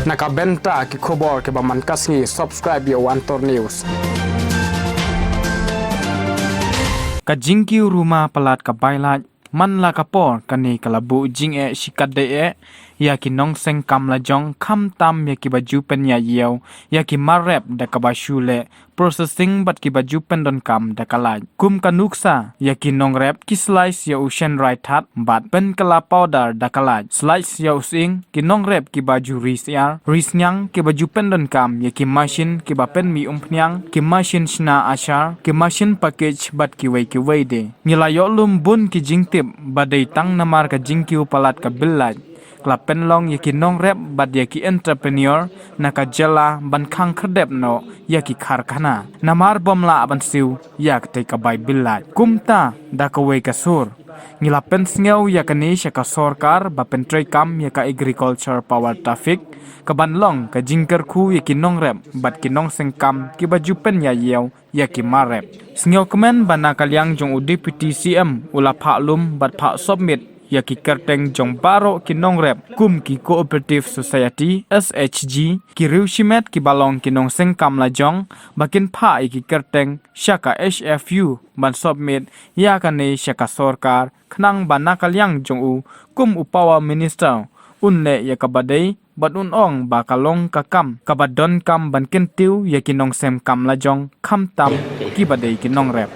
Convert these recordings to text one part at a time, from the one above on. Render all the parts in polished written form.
Nakabenta ki khobor ke baman kasngi subscribe yo Antor News. Kajingki rumah pelat kabailat man la kapor kani kalabu jing shikat de ya ki nong seng kam la jong kham tam ya ki baju pen ya yeu ya ki marep da kabashule processing bat ki baju pen don kam da kalaj kum kanuksa ya ki nong rep ki slice ya ocean right hat bat pen kala powder da kalaj slice ya using ki nong rep ki baju ris nyang ki baju pen don kam ya ki machine ki ba pen mi umpnyang ki machine shna ashar ki machine package bat ki wei de ngilayo lum bun ki jingtip badai tang namar ka jingki upalat ka billaj klapen long yaki nong rep bad yaki entrepreneur naka jela ban khang khrdep no yaki kharkhana namar bomla ban siu yak te ka bai billaj kumta da ka wei ka sur ngilapen sngeu yakani shaka sarkar ba pentrei kam yaka agriculture power traffic kaban long ka jingker khu yaki nong rep bad ki nong sengkam ki baju pen ya yeu yaki marep sngeu kemen bana kalyang jong deputy cm ula phalum bad pha submit yaki kerteng jong baro ki nong rep kum ki cooperative society SHG ki riushimet ki balong ki nong sengkam la jong bakin pha ki kerteng shaka HFU ban submit ya kane shaka sarkar khnang bana kalyang jong u kum upawa minister unne yakabadei badun ong bakalong kakam kabadon kam ban kentiu yaki nong sem kam la jong kham tam ki badei ki nong rep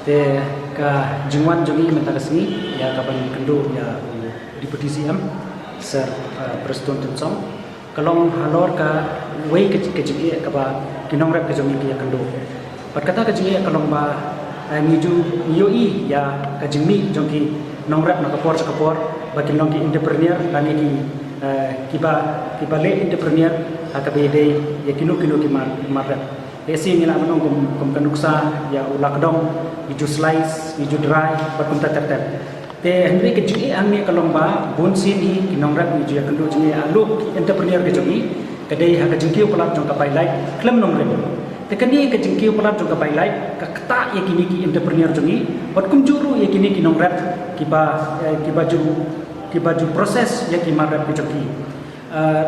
te ka jingwan jongi mentakasni ya kapan kendo ya deputy CM sir Preston Tensong kalong halor ka wei ke jingi ka ba kinong rep ke jongi ya kendo pat kata ke jingi kalong ba miju yoi ya ka jingi jongi nong rep na kapor ba kinong ki entrepreneur dan ki kiba le entrepreneur ka bede ya kino ki mar rep Esi ngila menong kum kanuksa ya ulak dong hiju slice hiju dry batum tetep te henry ke jingi angni kalomba bon sini kinong rap hiju ya kendo jingi alu entrepreneur ke jingi kadai ha ke jingi pelap jong ka bailai klem nong rem te kani ke jingi pelap jong ka bailai ka kata ya kini ki entrepreneur jingi bat kum juru ya kini kinong rap kibaju proses ya ki marap ke jingi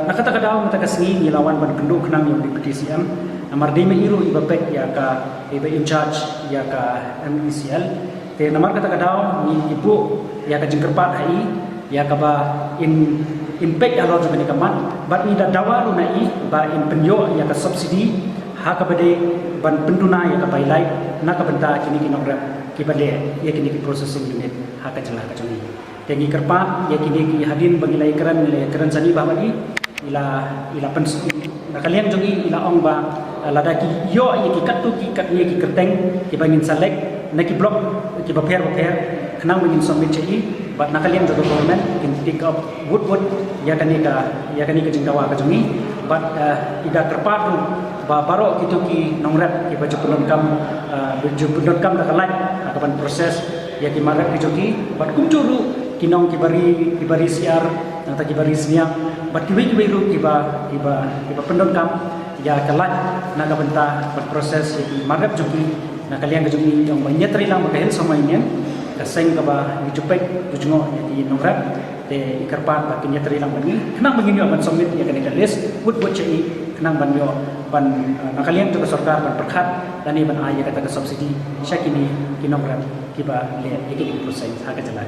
nakata kadao mata kasni ngilawan ban kendo kenang yang di PTCM namar dime iru ibapek ya ka iba in charge ya ka MECL te namar kata kadao ni ibu ya ka jingkerpat hai ya ka ba in impact alo jumani kaman bat ni dawa lu nai ba in penyo ya ka subsidi ha ka bade ban penduna ya ka bailai na ka benta kini kinong rep ki bade ya kini ki processing unit ha ka jelah ka juni te ni kerpat ya kini ki hadin bangilai keran sani ba bagi ila pens nakalian jongi ila ong ba ladaki yo ye ki katu ki kat ye ki kerteng ki bangin select na ki block ki ba pair khnang bangin submit chei but nakalian jogo government in pick up wood ya kani ka jingdawa ka jongi but ida terpadu ba baro kitu ki nongrep ki baju pendon kam da kalai akaban proses ya ki marep ki jogi but kumjuru kinong ki bari siar nang ta ki bari siang but ki ru ki ba pendon kam ya kalat na ka benta berproses ya marap jogi na kalian jogi yang banyak terilang bakahil sama ini ka seng ka ba dijupek tujungo ya di nongrap te ikarpat ba kinya terilang bagi kenang begini aman somit ya kan list wood chei kenang ban yo ban na kalian to sarkar ban perkhat dan ban aya kata subsidi syakini kinongrap kiba le iki proses ha ka jala